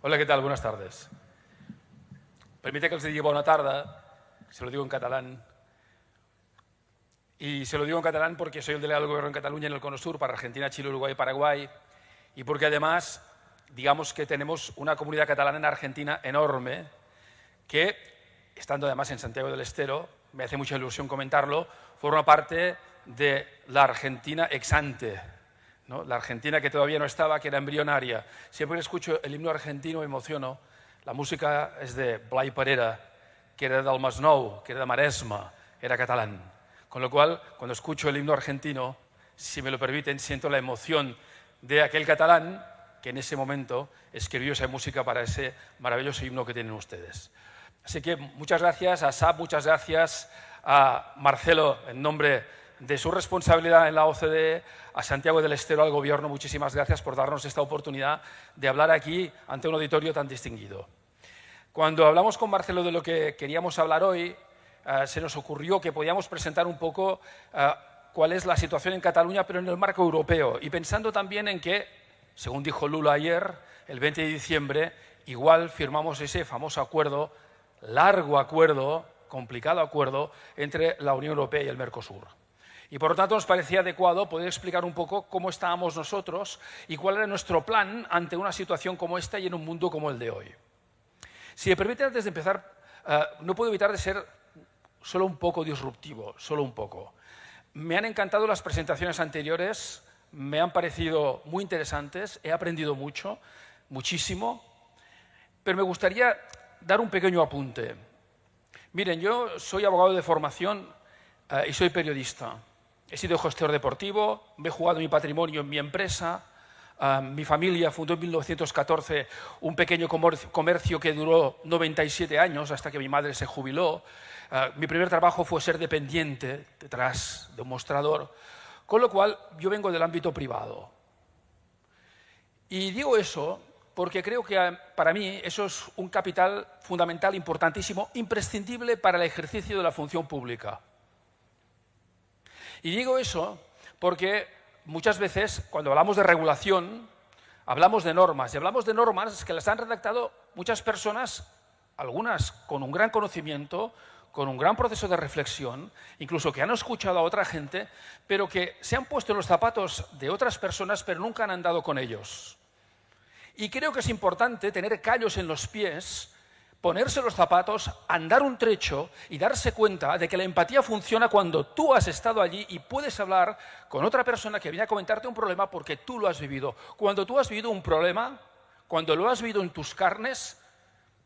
Hola, ¿qué tal? Buenas tardes. Permite que els digui bona tarda, se lo digo en catalán. Y se lo digo en catalán porque soy el delegado del Gobierno en Cataluña en el Cono Sur para Argentina, Chile, Uruguay y Paraguay. Y porque además, digamos que tenemos una comunidad catalana en Argentina enorme que, estando además en Santiago del Estero, me hace mucha ilusión comentarlo, forma parte de la Argentina ex ante, ¿no? La Argentina que todavía no estaba, que era embrionaria. Siempre que escucho el himno argentino me emociono. La música es de Blai Parera, que era del Masnou, que era de Maresma, era catalán. Con lo cual, cuando escucho el himno argentino, si me lo permiten, siento la emoción de aquel catalán que en ese momento escribió esa música para ese maravilloso himno que tienen ustedes. Así que muchas gracias a SAP, muchas gracias a Marcelo en nombre de su responsabilidad en la OCDE, a Santiago del Estero, al Gobierno, muchísimas gracias por darnos esta oportunidad de hablar aquí ante un auditorio tan distinguido. Cuando hablamos con Marcelo de lo que queríamos hablar hoy, se nos ocurrió que podíamos presentar un poco cuál es la situación en Cataluña, pero en el marco europeo, y pensando también en que, según dijo Lula ayer, el 20 de diciembre, igual firmamos ese famoso acuerdo, largo acuerdo, complicado acuerdo, entre la Unión Europea y el Mercosur. Y por lo tanto nos parecía adecuado poder explicar un poco cómo estábamos nosotros y cuál era nuestro plan ante una situación como esta y en un mundo como el de hoy. Si me permiten, antes de empezar, no puedo evitar de ser solo un poco disruptivo, solo un poco. Me han encantado las presentaciones anteriores, me han parecido muy interesantes, he aprendido mucho, muchísimo, pero me gustaría dar un pequeño apunte. Miren, yo soy abogado de formación y soy periodista. He sido gestor deportivo, me he jugado mi patrimonio en mi empresa. Mi familia fundó en 1914 un pequeño comercio que duró 97 años hasta que mi madre se jubiló. Mi primer trabajo fue ser dependiente detrás de un mostrador, con lo cual yo vengo del ámbito privado. Y digo eso porque creo que para mí eso es un capital fundamental, importantísimo, imprescindible para el ejercicio de la función pública. Y digo eso porque muchas veces, cuando hablamos de regulación, hablamos de normas. Y hablamos de normas que las han redactado muchas personas, algunas con un gran conocimiento, con un gran proceso de reflexión, incluso que han escuchado a otra gente, pero que se han puesto en los zapatos de otras personas, pero nunca han andado con ellos. Y creo que es importante tener callos en los pies, ponerse los zapatos, andar un trecho y darse cuenta de que la empatía funciona cuando tú has estado allí y puedes hablar con otra persona que viene a comentarte un problema porque tú lo has vivido. Cuando tú has vivido un problema, cuando lo has vivido en tus carnes,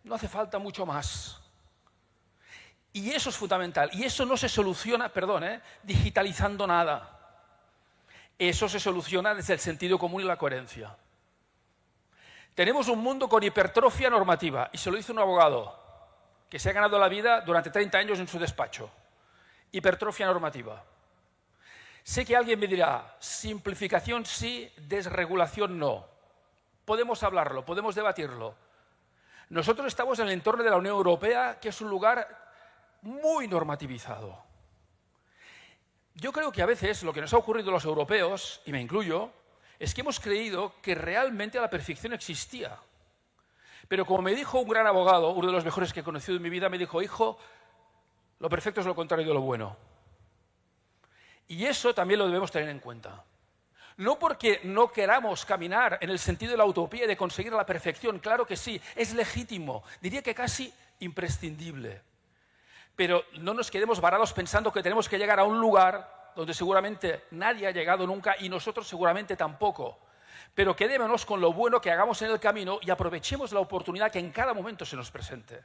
no hace falta mucho más. Y eso es fundamental. Y eso no se soluciona, digitalizando nada. Eso se soluciona desde el sentido común y la coherencia. Tenemos un mundo con hipertrofia normativa, y se lo dice un abogado que se ha ganado la vida durante 30 años en su despacho. Hipertrofia normativa. Sé que alguien me dirá, simplificación sí, desregulación no. Podemos hablarlo, podemos debatirlo. Nosotros estamos en el entorno de la Unión Europea, que es un lugar muy normativizado. Yo creo que a veces lo que nos ha ocurrido a los europeos, y me incluyo, es que hemos creído que realmente la perfección existía. Pero como me dijo un gran abogado, uno de los mejores que he conocido en mi vida, me dijo, hijo, lo perfecto es lo contrario de lo bueno. Y eso también lo debemos tener en cuenta. No porque no queramos caminar en el sentido de la utopía y de conseguir la perfección, claro que sí, es legítimo, diría que casi imprescindible. Pero no nos quedemos varados pensando que tenemos que llegar a un lugar donde seguramente nadie ha llegado nunca y nosotros seguramente tampoco. Pero quedémonos con lo bueno que hagamos en el camino y aprovechemos la oportunidad que en cada momento se nos presente.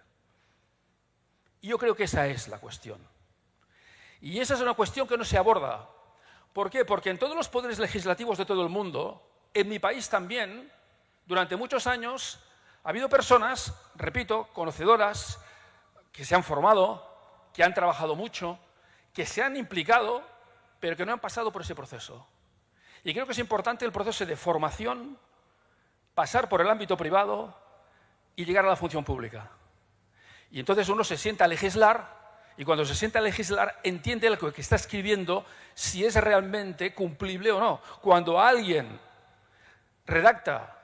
Y yo creo que esa es la cuestión. Y esa es una cuestión que no se aborda. ¿Por qué? Porque en todos los poderes legislativos de todo el mundo, en mi país también, durante muchos años, ha habido personas, repito, conocedoras, que se han formado, que han trabajado mucho, que se han implicado, pero que no han pasado por ese proceso. Y creo que es importante el proceso de formación, pasar por el ámbito privado y llegar a la función pública. Y entonces uno se sienta a legislar, y cuando se sienta a legislar entiende lo que está escribiendo, si es realmente cumplible o no. Cuando alguien redacta,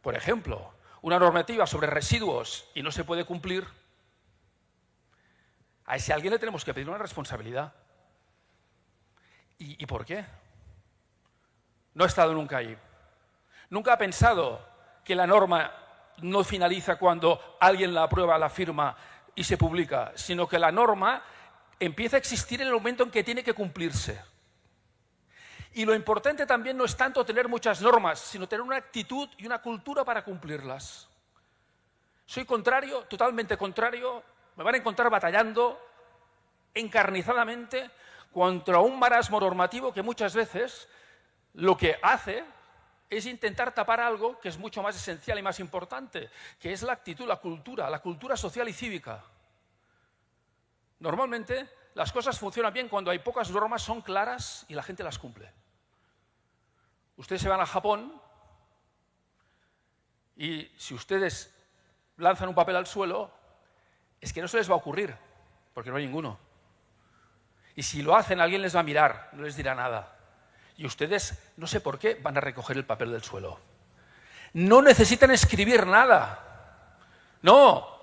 por ejemplo, una normativa sobre residuos y no se puede cumplir, a ese alguien le tenemos que pedir una responsabilidad. ¿Y por qué? No ha estado nunca ahí. Nunca ha pensado que la norma no finaliza cuando alguien la aprueba, la firma y se publica, sino que la norma empieza a existir en el momento en que tiene que cumplirse. Y lo importante también no es tanto tener muchas normas, sino tener una actitud y una cultura para cumplirlas. Soy contrario, totalmente contrario, me van a encontrar batallando encarnizadamente contra un marasmo normativo que muchas veces lo que hace es intentar tapar algo que es mucho más esencial y más importante, que es la actitud, la cultura social y cívica. Normalmente las cosas funcionan bien cuando hay pocas normas, son claras y la gente las cumple. Ustedes se van a Japón y si ustedes lanzan un papel al suelo, es que no se les va a ocurrir, porque no hay ninguno. Y si lo hacen, alguien les va a mirar, no les dirá nada. Y ustedes, no sé por qué, van a recoger el papel del suelo. No necesitan escribir nada. No,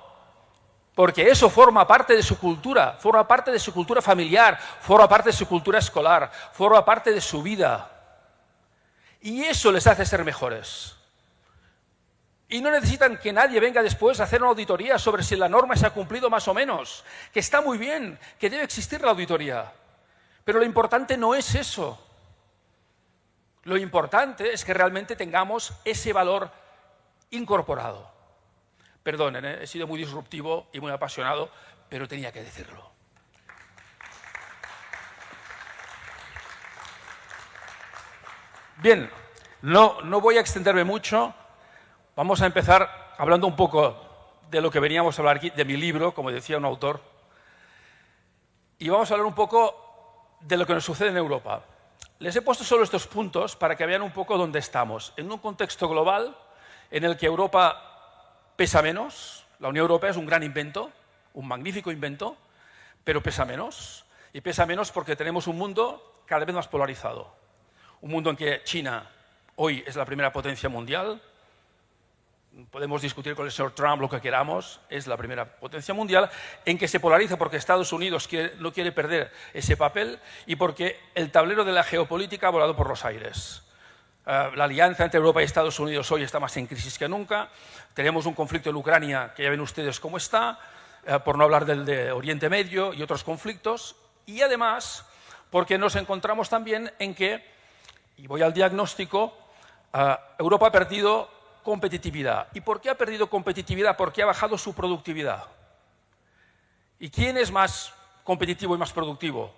porque eso forma parte de su cultura, forma parte de su cultura familiar, forma parte de su cultura escolar, forma parte de su vida. Y eso les hace ser mejores. Y no necesitan que nadie venga después a hacer una auditoría sobre si la norma se ha cumplido más o menos, que está muy bien, que debe existir la auditoría. Pero lo importante no es eso. Lo importante es que realmente tengamos ese valor incorporado. Perdonen, he sido muy disruptivo y muy apasionado, pero tenía que decirlo. Bien, no voy a extenderme mucho. Vamos a empezar hablando un poco de lo que veníamos a hablar aquí, de mi libro, como decía un autor. Y vamos a hablar un poco de lo que nos sucede en Europa. Les he puesto solo estos puntos para que vean un poco dónde estamos. En un contexto global en el que Europa pesa menos, la Unión Europea es un gran invento, un magnífico invento, pero pesa menos. Y pesa menos porque tenemos un mundo cada vez más polarizado. Un mundo en que China hoy es la primera potencia mundial. Podemos discutir con el señor Trump lo que queramos, es la primera potencia mundial, en que se polariza porque Estados Unidos no quiere perder ese papel y porque el tablero de la geopolítica ha volado por los aires. La alianza entre Europa y Estados Unidos hoy está más en crisis que nunca. Tenemos un conflicto en Ucrania que ya ven ustedes cómo está, por no hablar del de Oriente Medio y otros conflictos. Y además, porque nos encontramos también en que, y voy al diagnóstico, Europa ha perdido competitividad. ¿Y por qué ha perdido competitividad? Porque ha bajado su productividad. ¿Y quién es más competitivo y más productivo?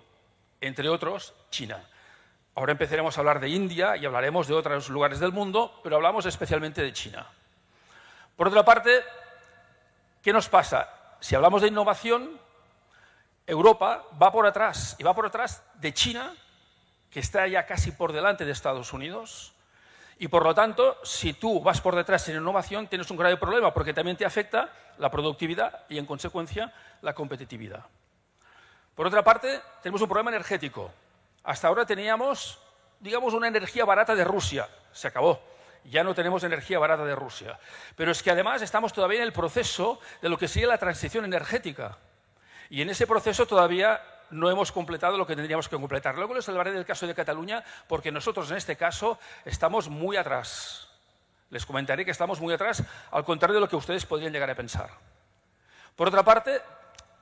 Entre otros, China. Ahora empezaremos a hablar de India y hablaremos de otros lugares del mundo, pero hablamos especialmente de China. Por otra parte, ¿qué nos pasa? Si hablamos de innovación, Europa va por atrás, y va por atrás de China, que está ya casi por delante de Estados Unidos. Y por lo tanto, si tú vas por detrás en innovación, tienes un grave problema porque también te afecta la productividad y, en consecuencia, la competitividad. Por otra parte, tenemos un problema energético. Hasta ahora teníamos, digamos, una energía barata de Rusia. Se acabó. Ya no tenemos energía barata de Rusia. Pero es que además estamos todavía en el proceso de lo que sería la transición energética. Y en ese proceso todavía no hemos completado lo que tendríamos que completar. Luego les hablaré del caso de Cataluña, porque nosotros en este caso estamos muy atrás. Les comentaré que estamos muy atrás, al contrario de lo que ustedes podrían llegar a pensar. Por otra parte,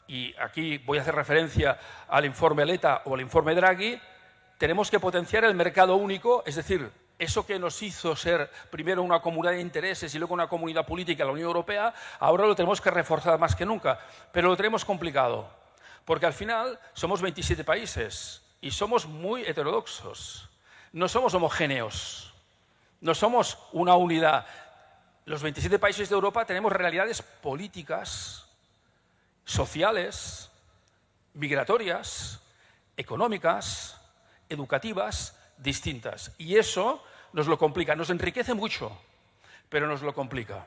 y aquí voy a hacer referencia al informe Letta o al informe Draghi, tenemos que potenciar el mercado único, es decir, eso que nos hizo ser primero una comunidad de intereses y luego una comunidad política, la Unión Europea, ahora lo tenemos que reforzar más que nunca, pero lo tenemos complicado. Porque al final somos 27 países y somos muy heterodoxos. No somos homogéneos, no somos una unidad. Los 27 países de Europa tenemos realidades políticas, sociales, migratorias, económicas, educativas, distintas. Y eso nos lo complica, nos enriquece mucho, pero nos lo complica.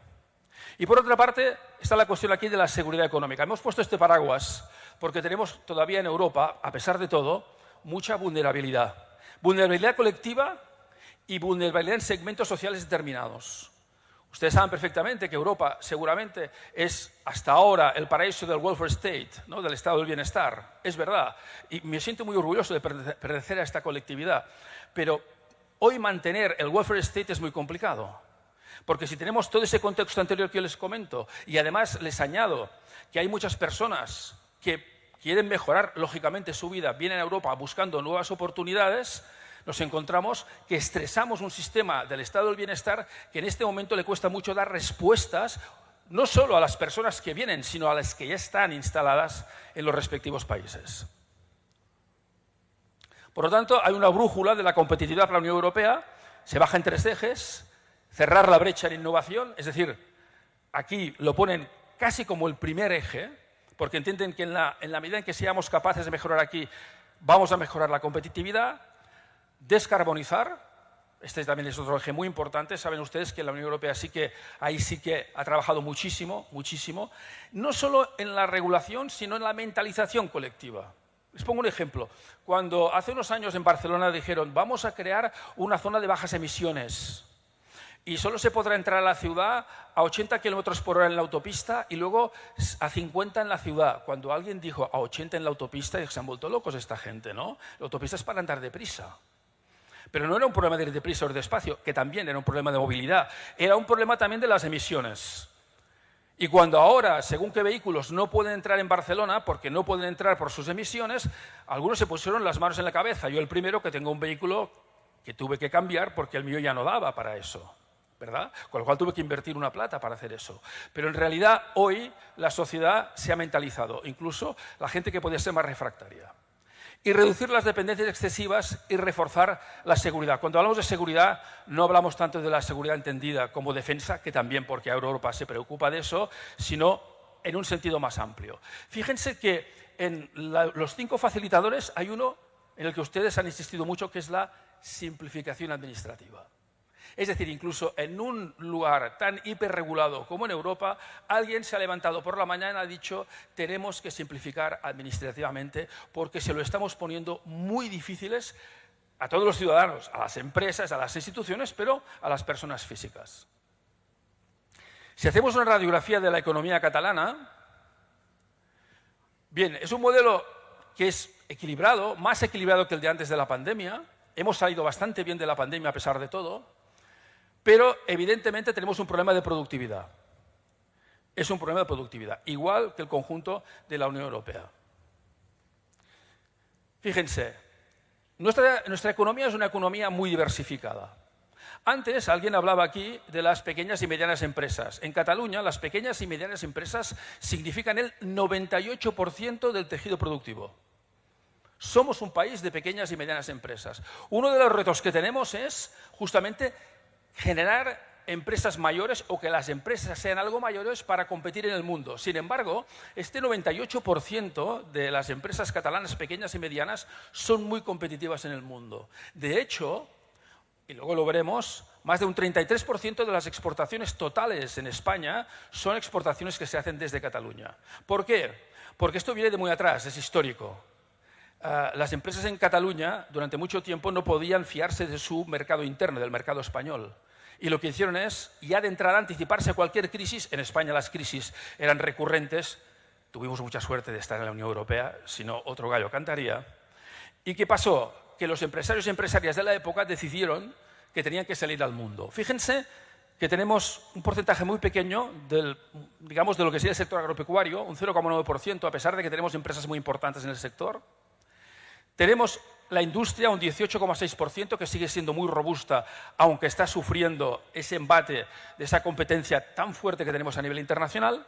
Y por otra parte, está la cuestión aquí de la seguridad económica. Hemos puesto este paraguas porque tenemos todavía en Europa, a pesar de todo, mucha vulnerabilidad. Vulnerabilidad colectiva y vulnerabilidad en segmentos sociales determinados. Ustedes saben perfectamente que Europa seguramente es hasta ahora el paraíso del welfare state, ¿no? Del estado del bienestar. Es verdad. Y me siento muy orgulloso de pertenecer a esta colectividad. Pero hoy mantener el welfare state es muy complicado. Porque si tenemos todo ese contexto anterior que yo les comento, y además les añado que hay muchas personas que quieren mejorar lógicamente su vida, vienen a Europa buscando nuevas oportunidades, nos encontramos que estresamos un sistema del estado del bienestar que en este momento le cuesta mucho dar respuestas no solo a las personas que vienen, sino a las que ya están instaladas en los respectivos países. Por lo tanto, hay una brújula de la competitividad para la Unión Europea, se baja en 3 ejes, cerrar la brecha en innovación, es decir, aquí lo ponen casi como el primer eje, porque entienden que en la medida en que seamos capaces de mejorar aquí, vamos a mejorar la competitividad. Descarbonizar, este también es otro eje muy importante. Saben ustedes que la Unión Europea ahí sí que ha trabajado muchísimo, muchísimo, no solo en la regulación, sino en la mentalización colectiva. Les pongo un ejemplo. Cuando hace unos años en Barcelona dijeron vamos a crear una zona de bajas emisiones y solo se podrá entrar a la ciudad a 80 kilómetros por hora en la autopista y luego a 50 en la ciudad. Cuando alguien dijo a 80 en la autopista, se han vuelto locos esta gente, ¿no? La autopista es para andar deprisa. Pero no era un problema de ir deprisa o ir despacio, que también era un problema de movilidad. Era un problema también de las emisiones. Y cuando ahora, según qué vehículos no pueden entrar en Barcelona, porque no pueden entrar por sus emisiones, algunos se pusieron las manos en la cabeza. Yo el primero, que tengo un vehículo que tuve que cambiar porque el mío ya no daba para eso, ¿verdad? Con lo cual tuve que invertir una plata para hacer eso. Pero en realidad hoy la sociedad se ha mentalizado, incluso la gente que podía ser más refractaria. Y reducir las dependencias excesivas y reforzar la seguridad. Cuando hablamos de seguridad, no hablamos tanto de la seguridad entendida como defensa, que también porque Europa se preocupa de eso, sino en un sentido más amplio. Fíjense que en los 5 facilitadores hay uno en el que ustedes han insistido mucho, que es la simplificación administrativa. Es decir, incluso en un lugar tan hiperregulado como en Europa, alguien se ha levantado por la mañana y ha dicho tenemos que simplificar administrativamente porque se lo estamos poniendo muy difíciles a todos los ciudadanos, a las empresas, a las instituciones, pero a las personas físicas. Si hacemos una radiografía de la economía catalana, bien, es un modelo que es equilibrado, más equilibrado que el de antes de la pandemia. Hemos salido bastante bien de la pandemia a pesar de todo. Pero, evidentemente, tenemos un problema de productividad. Es un problema de productividad, igual que el conjunto de la Unión Europea. Fíjense, nuestra economía es una economía muy diversificada. Antes alguien hablaba aquí de las pequeñas y medianas empresas. En Cataluña, las pequeñas y medianas empresas significan el 98% del tejido productivo. Somos un país de pequeñas y medianas empresas. Uno de los retos que tenemos es, justamente, generar empresas mayores o que las empresas sean algo mayores para competir en el mundo. Sin embargo, este 98% de las empresas catalanas pequeñas y medianas son muy competitivas en el mundo. De hecho, y luego lo veremos, más de un 33% de las exportaciones totales en España son exportaciones que se hacen desde Cataluña. ¿Por qué? Porque esto viene de muy atrás, es histórico. Las empresas en Cataluña durante mucho tiempo no podían fiarse de su mercado interno, del mercado español. Y lo que hicieron es, ya de entrada, anticiparse a cualquier crisis. En España las crisis eran recurrentes. Tuvimos mucha suerte de estar en la Unión Europea, si no otro gallo cantaría. ¿Y qué pasó? Que los empresarios y empresarias de la época decidieron que tenían que salir al mundo. Fíjense que tenemos un porcentaje muy pequeño digamos, de lo que sería el sector agropecuario, un 0,9%, a pesar de que tenemos empresas muy importantes en el sector. Tenemos la industria, un 18,6%, que sigue siendo muy robusta, aunque está sufriendo ese embate de esa competencia tan fuerte que tenemos a nivel internacional.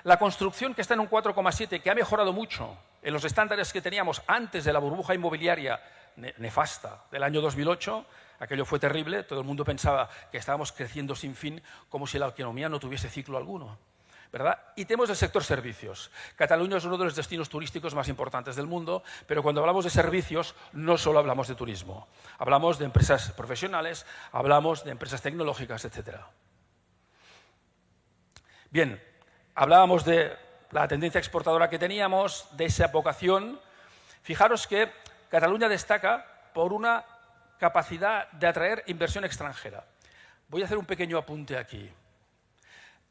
La construcción, que está en un 4,7%, que ha mejorado mucho en los estándares que teníamos antes de la burbuja inmobiliaria nefasta del año 2008. Aquello fue terrible, todo el mundo pensaba que estábamos creciendo sin fin, como si la economía no tuviese ciclo alguno, ¿verdad? Y tenemos el sector servicios. Cataluña es uno de los destinos turísticos más importantes del mundo, pero cuando hablamos de servicios no solo hablamos de turismo. Hablamos de empresas profesionales, hablamos de empresas tecnológicas, etc. Bien, hablábamos de la tendencia exportadora que teníamos, de esa vocación. Fijaros que Cataluña destaca por una capacidad de atraer inversión extranjera. Voy a hacer un pequeño apunte aquí.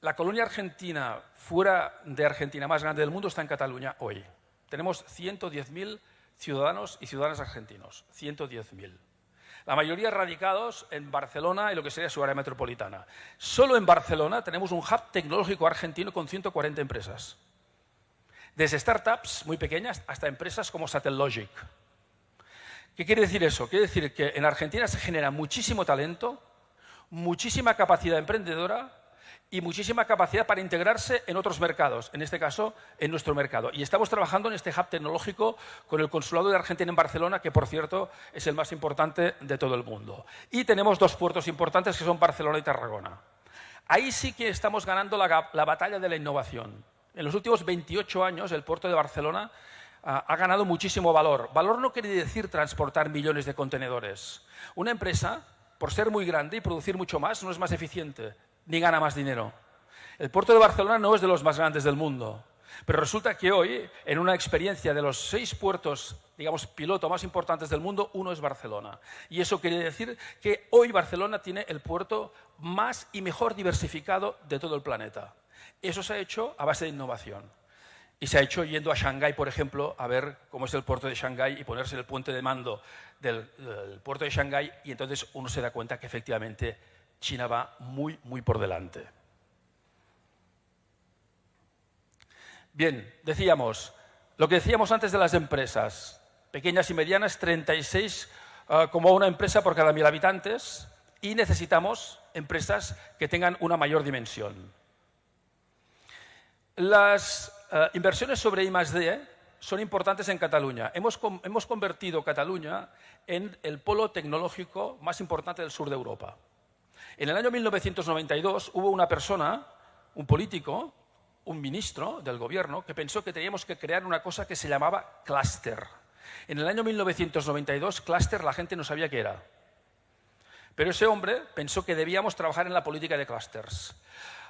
La colonia argentina, fuera de Argentina, más grande del mundo, está en Cataluña hoy. Tenemos 110.000 ciudadanos y ciudadanas argentinos, 110.000. La mayoría radicados en Barcelona y lo que sería su área metropolitana. Solo en Barcelona tenemos un hub tecnológico argentino con 140 empresas. Desde startups muy pequeñas hasta empresas como Satellogic. ¿Qué quiere decir eso? Quiere decir que en Argentina se genera muchísimo talento, muchísima capacidad emprendedora y muchísima capacidad para integrarse en otros mercados, en este caso en nuestro mercado. Y estamos trabajando en este hub tecnológico con el Consulado de Argentina en Barcelona, que por cierto es el más importante de todo el mundo. Y tenemos dos puertos importantes que son Barcelona y Tarragona. Ahí sí que estamos ganando la batalla de la innovación. En los últimos 28 años el puerto de Barcelona ha ganado muchísimo valor. Valor no quiere decir transportar millones de contenedores. Una empresa, por ser muy grande y producir mucho más, no es más eficiente ni gana más dinero. El puerto de Barcelona no es de los más grandes del mundo, pero resulta que hoy, en una experiencia de los 6 puertos, digamos, piloto más importantes del mundo, uno es Barcelona. Y eso quiere decir que hoy Barcelona tiene el puerto más y mejor diversificado de todo el planeta. Eso se ha hecho a base de innovación. Y se ha hecho yendo a Shanghái, por ejemplo, a ver cómo es el puerto de Shanghái y ponerse en el puente de mando del puerto de Shanghái, y entonces uno se da cuenta que efectivamente China va muy, muy por delante. Bien, lo que decíamos antes de las empresas, pequeñas y medianas, 36 como una empresa por cada 1.000 habitantes, y necesitamos empresas que tengan una mayor dimensión. Las inversiones sobre I+D son importantes en Cataluña. Hemos convertido Cataluña en el polo tecnológico más importante del sur de Europa. En el año 1992 hubo una persona, un político, un ministro del gobierno, que pensó que teníamos que crear una cosa que se llamaba clúster. En el año 1992, clúster la gente no sabía qué era. Pero ese hombre pensó que debíamos trabajar en la política de clústers.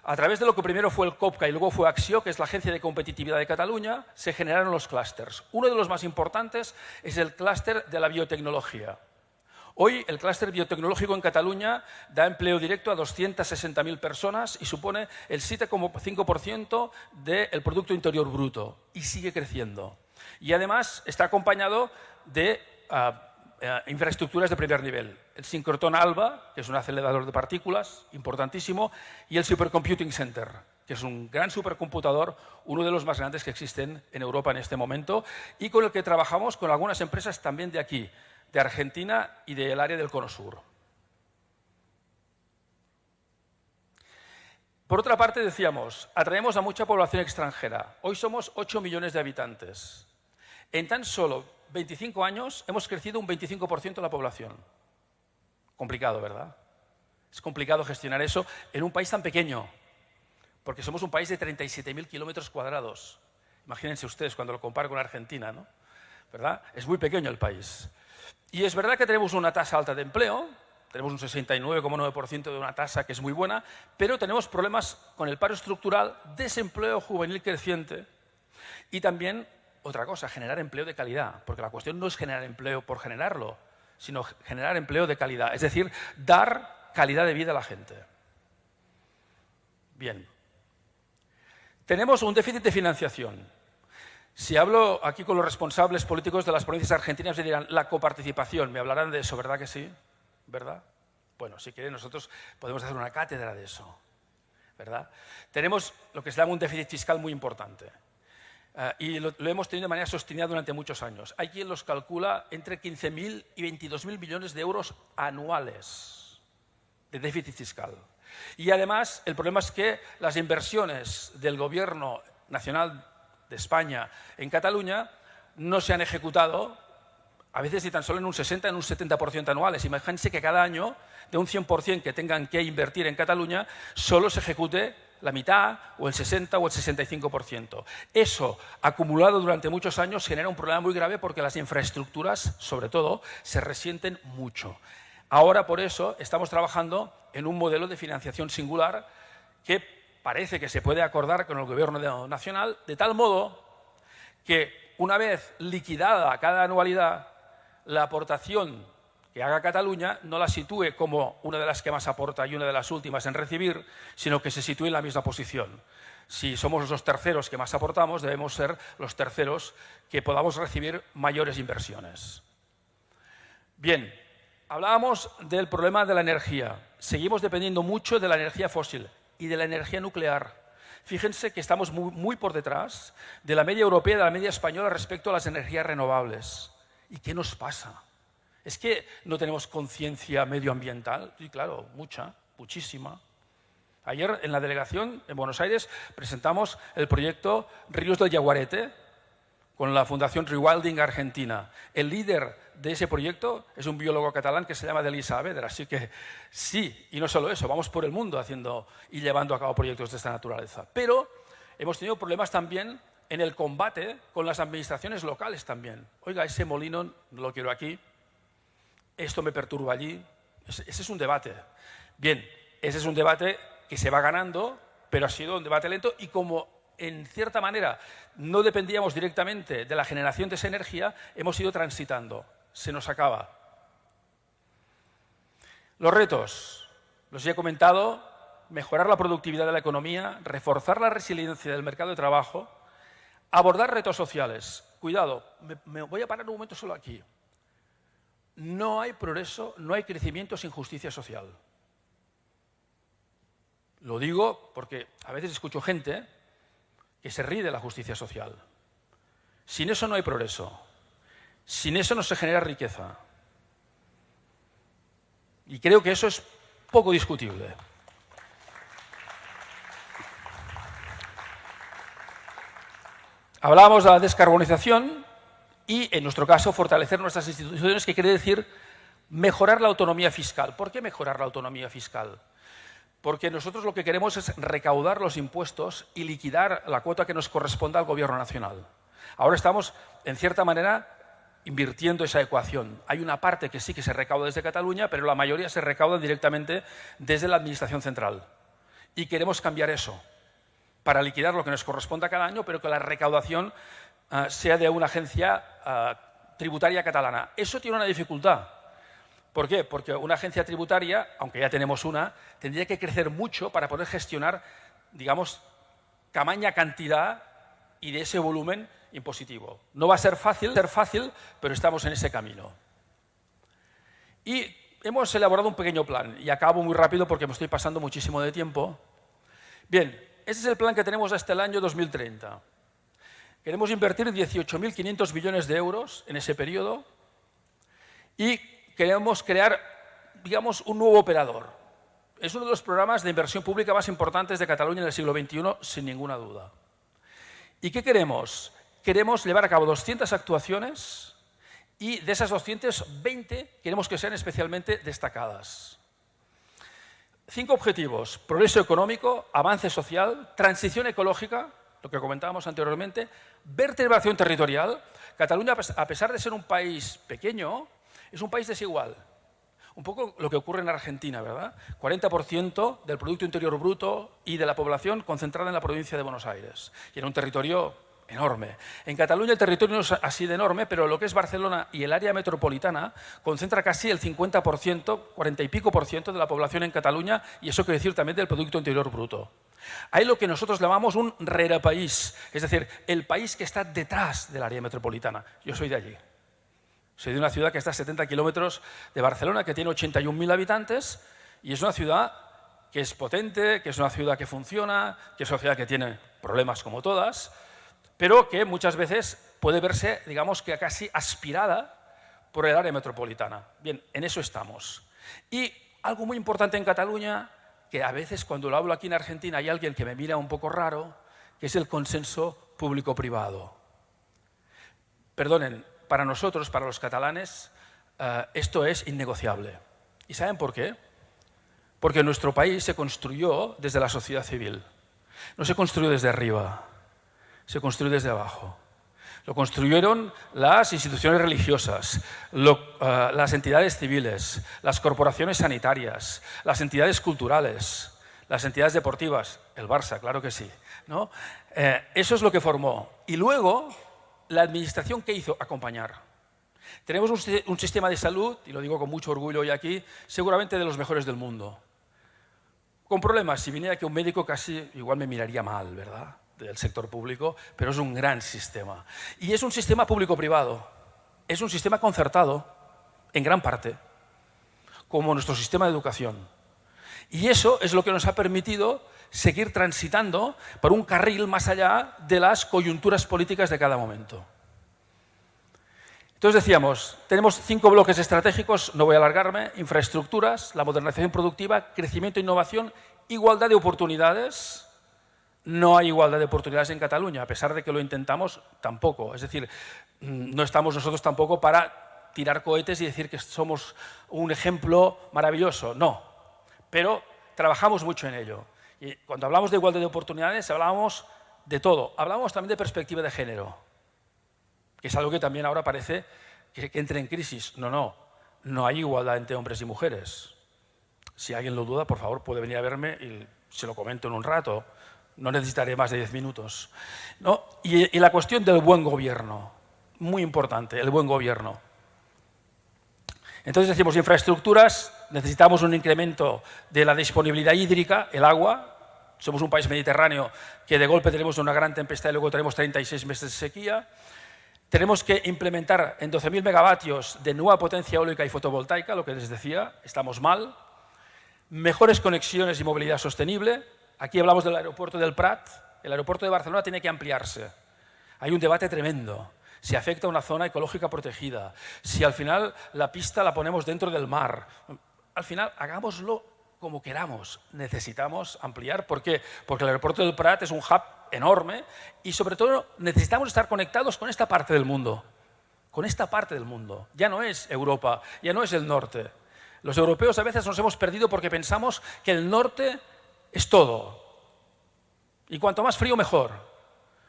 A través de lo que primero fue el COPCA y luego fue Acció, que es la Agencia de Competitividad de Cataluña, se generaron los clústers. Uno de los más importantes es el clúster de la biotecnología. Hoy el clúster biotecnológico en Cataluña da empleo directo a 260.000 personas y supone el 7,5% del Producto Interior Bruto, y sigue creciendo. Y además está acompañado de infraestructuras de primer nivel. El sincrotrón ALBA, que es un acelerador de partículas importantísimo, y el Supercomputing Center, que es un gran supercomputador, uno de los más grandes que existen en Europa en este momento, y con el que trabajamos con algunas empresas también de aquí, de Argentina y del área del Cono Sur. Por otra parte, decíamos, atraemos a mucha población extranjera. Hoy somos 8 millones de habitantes. En tan solo 25 años hemos crecido un 25% la población. Complicado, ¿verdad? Es complicado gestionar eso en un país tan pequeño, porque somos un país de 37.000 kilómetros cuadrados. Imagínense ustedes cuando lo comparo con Argentina, ¿no? ¿Verdad? Es muy pequeño el país. Y es verdad que tenemos una tasa alta de empleo, tenemos un 69,9% de una tasa que es muy buena, pero tenemos problemas con el paro estructural, desempleo juvenil creciente y también, otra cosa, generar empleo de calidad, porque la cuestión no es generar empleo por generarlo, sino generar empleo de calidad, es decir, dar calidad de vida a la gente. Bien. Tenemos un déficit de financiación. Si hablo aquí con los responsables políticos de las provincias argentinas, me dirán la coparticipación. Me hablarán de eso, ¿verdad que sí? ¿Verdad? Bueno, si quieren nosotros podemos hacer una cátedra de eso, ¿verdad? Tenemos lo que se llama un déficit fiscal muy importante. Y lo hemos tenido de manera sostenida durante muchos años. Hay quien los calcula entre 15.000 y 22.000 millones de euros anuales de déficit fiscal. Y además, el problema es que las inversiones del Gobierno Nacional de España en Cataluña no se han ejecutado, a veces ni tan solo en un 60, en un 70% anuales. Imagínense que cada año, de un 100% que tengan que invertir en Cataluña, solo se ejecute la mitad, o el 60 o el 65%. Eso, acumulado durante muchos años, genera un problema muy grave porque las infraestructuras, sobre todo, se resienten mucho. Ahora, por eso, estamos trabajando en un modelo de financiación singular que parece que se puede acordar con el Gobierno nacional, de tal modo que una vez liquidada cada anualidad la aportación que haga Cataluña no la sitúe como una de las que más aporta y una de las últimas en recibir, sino que se sitúe en la misma posición. Si somos los terceros que más aportamos, debemos ser los terceros que podamos recibir mayores inversiones. Bien, hablábamos del problema de la energía. Seguimos dependiendo mucho de la energía fósil y de la energía nuclear. Fíjense que estamos muy por detrás de la media europea y de la media española respecto a las energías renovables. ¿Y qué nos pasa? ¿Es que no tenemos conciencia medioambiental? Sí, claro, muchísima. Ayer en la delegación en Buenos Aires presentamos el proyecto Ríos del Yaguarete con la Fundación Rewilding Argentina. El líder de ese proyecto es un biólogo catalán que se llama Delis Saavedra, así que sí, y no solo eso, vamos por el mundo haciendo y llevando a cabo proyectos de esta naturaleza. Pero hemos tenido problemas también en el combate con las administraciones locales también. Oiga, ese molino no lo quiero aquí, esto me perturba allí. Ese es un debate. Bien, ese es un debate que se va ganando, pero ha sido un debate lento y como en cierta manera no dependíamos directamente de la generación de esa energía, hemos ido transitando. Se nos acaba. Los retos, los he comentado, mejorar la productividad de la economía, reforzar la resiliencia del mercado de trabajo, abordar retos sociales. Cuidado, me voy a parar un momento solo aquí. No hay progreso, no hay crecimiento sin justicia social. Lo digo porque a veces escucho gente que se ríe de la justicia social. Sin eso no hay progreso. Sin eso no se genera riqueza. Y creo que eso es poco discutible. Hablábamos de la descarbonización y, en nuestro caso, fortalecer nuestras instituciones, que quiere decir mejorar la autonomía fiscal. ¿Por qué mejorar la autonomía fiscal? Porque nosotros lo que queremos es recaudar los impuestos y liquidar la cuota que nos corresponda al Gobierno nacional. Ahora estamos, en cierta manera, invirtiendo esa ecuación. Hay una parte que sí que se recauda desde Cataluña, pero la mayoría se recauda directamente desde la Administración central. Y queremos cambiar eso para liquidar lo que nos corresponda cada año, pero que la recaudación sea de una agencia tributaria catalana. Eso tiene una dificultad. ¿Por qué? Porque una agencia tributaria, aunque ya tenemos una, tendría que crecer mucho para poder gestionar, digamos, tamaña cantidad y de ese volumen impositivo. No va a ser fácil, pero estamos en ese camino. Y hemos elaborado un pequeño plan, y acabo muy rápido porque me estoy pasando muchísimo de tiempo. Bien, este es el plan que tenemos hasta el año 2030. Queremos invertir 18.500 millones de euros en ese periodo y queremos crear, digamos, un nuevo operador. Es uno de los programas de inversión pública más importantes de Cataluña en el siglo XXI, sin ninguna duda. ¿Y qué queremos? Queremos llevar a cabo 200 actuaciones y de esas 220 queremos que sean especialmente destacadas. 5 objetivos: progreso económico, avance social, transición ecológica, lo que comentábamos anteriormente, vertebración territorial. Cataluña, a pesar de ser un país pequeño, es un país desigual. Un poco lo que ocurre en Argentina, ¿verdad? 40% del Producto Interior Bruto y de la población concentrada en la provincia de Buenos Aires. Y en un territorio enorme. En Cataluña el territorio no es así de enorme, pero lo que es Barcelona y el área metropolitana concentra casi el 50%, 40 y pico por ciento de la población en Cataluña, y eso quiere decir también del Producto Interior Bruto. Hay lo que nosotros llamamos un rerepaís, es decir, el país que está detrás del área metropolitana. Yo soy de allí. Soy de una ciudad que está a 70 kilómetros de Barcelona, que tiene 81.000 habitantes, y es una ciudad que es potente, que es una ciudad que funciona, que es una ciudad que tiene problemas como todas, pero que muchas veces puede verse, digamos, que casi aspirada por el área metropolitana. Bien, en eso estamos. Y algo muy importante en Cataluña, que a veces cuando lo hablo aquí en Argentina hay alguien que me mira un poco raro, que es el consenso público-privado. Perdonen, para nosotros, para los catalanes, esto es innegociable. ¿Y saben por qué? Porque nuestro país se construyó desde la sociedad civil. No se construyó desde arriba, se construyó desde abajo. Lo construyeron las instituciones religiosas, las entidades civiles, las corporaciones sanitarias, las entidades culturales, las entidades deportivas, el Barça, claro que sí, ¿no? Eso es lo que formó. Y luego, la administración, ¿qué hizo? Acompañar. Tenemos un sistema de salud, y lo digo con mucho orgullo hoy aquí, seguramente de los mejores del mundo. Con problemas, si viniera aquí un médico casi igual me miraría mal, ¿verdad?, del sector público, pero es un gran sistema. Y es un sistema público-privado, es un sistema concertado, en gran parte, como nuestro sistema de educación. Y eso es lo que nos ha permitido seguir transitando por un carril más allá de las coyunturas políticas de cada momento. Entonces decíamos, tenemos 5 bloques estratégicos, no voy a alargarme: infraestructuras, la modernización productiva, crecimiento e innovación, igualdad de oportunidades. No hay igualdad de oportunidades en Cataluña, a pesar de que lo intentamos, tampoco. Es decir, no estamos nosotros tampoco para tirar cohetes y decir que somos un ejemplo maravilloso, no. Pero trabajamos mucho en ello. Y cuando hablamos de igualdad de oportunidades, hablamos de todo. Hablamos también de perspectiva de género, que es algo que también ahora parece que entra en crisis. No hay igualdad entre hombres y mujeres. Si alguien lo duda, por favor, puede venir a verme y se lo comento en un rato. No necesitaré más de 10 minutos. ¿No? Y la cuestión del buen gobierno, muy importante, el buen gobierno. Entonces decimos, infraestructuras, necesitamos un incremento de la disponibilidad hídrica, el agua. Somos un país mediterráneo que de golpe tenemos una gran tempestad y luego tenemos 36 meses de sequía. Tenemos que implementar en 12.000 megavatios de nueva potencia eólica y fotovoltaica, lo que les decía, estamos mal. Mejores conexiones y movilidad sostenible. Aquí hablamos del aeropuerto del Prat. El aeropuerto de Barcelona tiene que ampliarse. Hay un debate tremendo. Si afecta a una zona ecológica protegida, si al final la pista la ponemos dentro del mar. Al final, hagámoslo como queramos. Necesitamos ampliar. ¿Por qué? Porque el aeropuerto del Prat es un hub enorme y, sobre todo, necesitamos estar conectados con esta parte del mundo. Con esta parte del mundo. Ya no es Europa, ya no es el norte. Los europeos a veces nos hemos perdido porque pensamos que el norte es todo. Y cuanto más frío, mejor.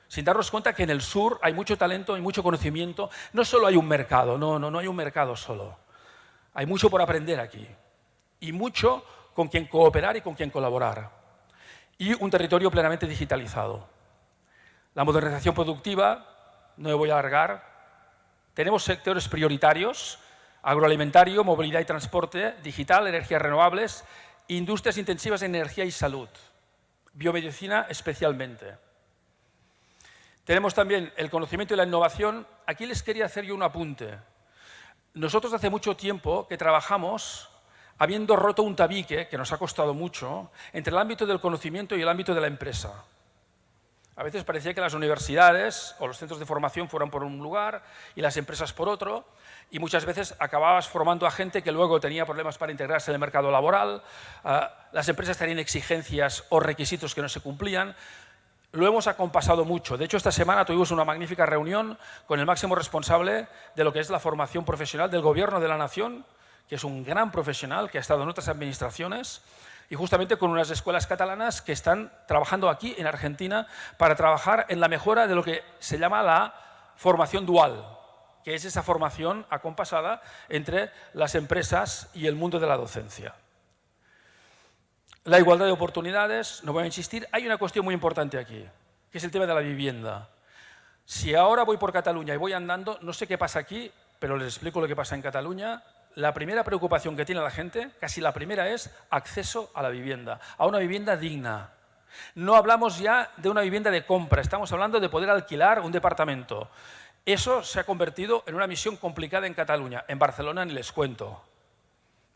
Sin darnos cuenta que en el sur hay mucho talento y mucho conocimiento. No solo hay un mercado, no hay un mercado solo. Hay mucho por aprender aquí. Y mucho con quien cooperar y con quien colaborar. Y un territorio plenamente digitalizado. La modernización productiva, no me voy a alargar. Tenemos sectores prioritarios: agroalimentario, movilidad y transporte, digital, energías renovables, industrias intensivas en energía y salud, biomedicina especialmente. Tenemos también el conocimiento y la innovación. Aquí les quería hacer yo un apunte. Nosotros hace mucho tiempo que trabajamos habiendo roto un tabique, que nos ha costado mucho, entre el ámbito del conocimiento y el ámbito de la empresa. A veces parecía que las universidades o los centros de formación fueran por un lugar y las empresas por otro, y muchas veces acababas formando a gente que luego tenía problemas para integrarse en el mercado laboral, las empresas tenían exigencias o requisitos que no se cumplían. Lo hemos acompasado mucho. De hecho, esta semana tuvimos una magnífica reunión con el máximo responsable de lo que es la formación profesional del Gobierno de la Nación, que es un gran profesional que ha estado en otras administraciones, y justamente con unas escuelas catalanas que están trabajando aquí en Argentina para trabajar en la mejora de lo que se llama la formación dual, que es esa formación acompasada entre las empresas y el mundo de la docencia. La igualdad de oportunidades, no voy a insistir. Hay una cuestión muy importante aquí, que es el tema de la vivienda. Si ahora voy por Cataluña y voy andando, no sé qué pasa aquí, pero les explico lo que pasa en Cataluña. La primera preocupación que tiene la gente, casi la primera, es acceso a la vivienda, a una vivienda digna. No hablamos ya de una vivienda de compra, estamos hablando de poder alquilar un departamento. Eso se ha convertido en una misión complicada en Cataluña. En Barcelona ni les cuento.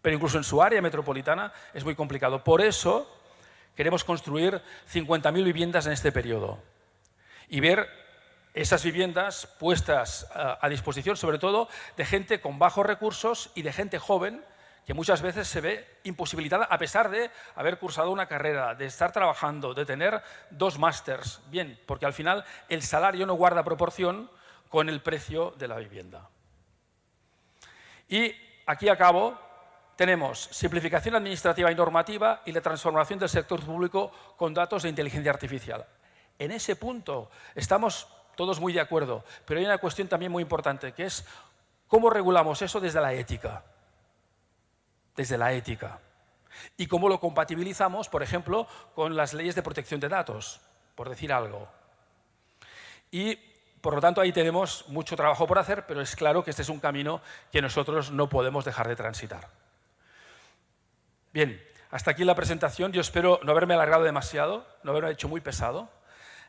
Pero incluso en su área metropolitana es muy complicado. Por eso queremos construir 50.000 viviendas en este periodo y ver esas viviendas puestas a disposición, sobre todo de gente con bajos recursos y de gente joven que muchas veces se ve imposibilitada a pesar de haber cursado una carrera, de estar trabajando, de tener 2 másters. Bien, porque al final el salario no guarda proporción con el precio de la vivienda. Y aquí acabo. Tenemos simplificación administrativa y normativa y la transformación del sector público con datos de inteligencia artificial. En ese punto estamos todos muy de acuerdo, pero hay una cuestión también muy importante, que es cómo regulamos eso desde la ética. Desde la ética. Y cómo lo compatibilizamos, por ejemplo, con las leyes de protección de datos, por decir algo. Y por lo tanto, ahí tenemos mucho trabajo por hacer, pero es claro que este es un camino que nosotros no podemos dejar de transitar. Bien, hasta aquí la presentación. Yo espero no haberme alargado demasiado, no haberme hecho muy pesado.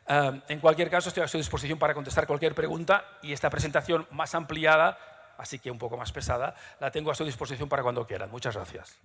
En cualquier caso, estoy a su disposición para contestar cualquier pregunta y esta presentación más ampliada, así que un poco más pesada, la tengo a su disposición para cuando quieran. Muchas gracias.